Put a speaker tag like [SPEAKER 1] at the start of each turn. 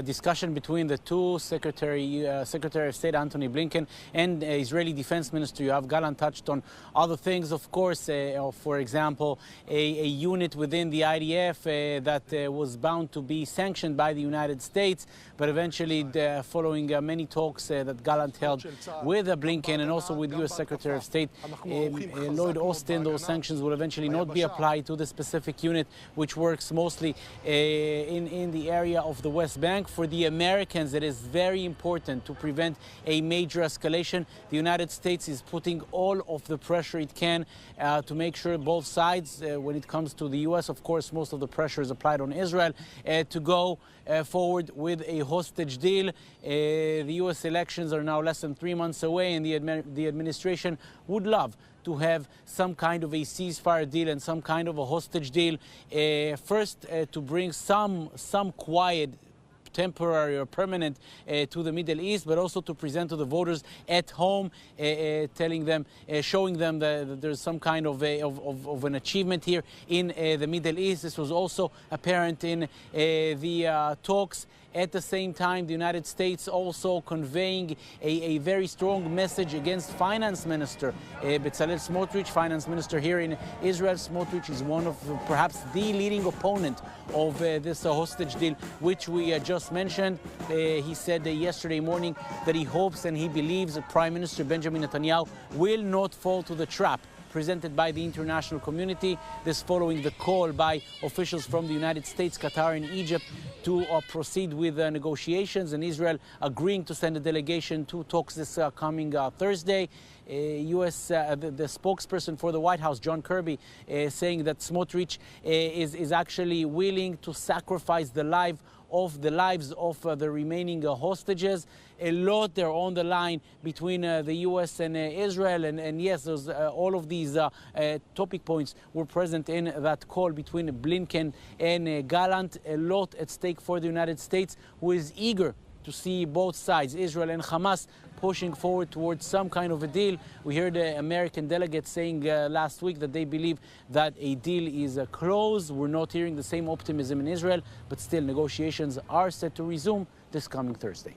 [SPEAKER 1] Discussion between the two, Secretary of State Antony Blinken and Israeli Defense Minister Yoav Gallant touched on other things, of course, for example, a unit within the IDF that was bound to be sanctioned by the United States, but eventually, following many talks that Gallant held with Blinken and also with U.S. Secretary of State Lloyd Austin, those sanctions will eventually not be applied to the specific unit, which works mostly in the area of the West Bank. For the Americans, it is very important to prevent a major escalation. The United States is putting all of the pressure it can to make sure both sides, when it comes to the U.S., of course, most of the pressure is applied on Israel, to go forward with a hostage deal. The U.S. elections are now less than 3 months away, and the administration would love to have some kind of a ceasefire deal and some kind of a hostage deal. First, to bring some quiet, temporary or permanent to the Middle East, but also to present to the voters at home, telling them, showing them that there's some kind of an achievement here in the Middle East. This was also apparent in the talks. At the same time, the United States also conveying a very strong message against Finance Minister Bezalel Smotrich, Finance Minister here in Israel. Smotrich is one of perhaps the leading opponent of this hostage deal, which we just mentioned. He said yesterday morning that he hopes and he believes that Prime Minister Benjamin Netanyahu will not fall to the trap presented by the international community. This following the call by officials from the United States, Qatar and Egypt to proceed with negotiations, and Israel agreeing to send a delegation to talks this coming Thursday. The spokesperson for the White House, John Kirby, saying that Smotrich is actually willing to sacrifice the lives of the remaining hostages. A lot there on the line between the U.S. and Israel, and yes, those, all of these topic points were present in that call between Blinken and Gallant. A lot at stake for the United States, who is eager to see both sides, Israel and Hamas, pushing forward towards some kind of a deal. We heard the American delegate saying last week that they believe that a deal is close. We're not hearing the same optimism in Israel, but still negotiations are set to resume this coming Thursday.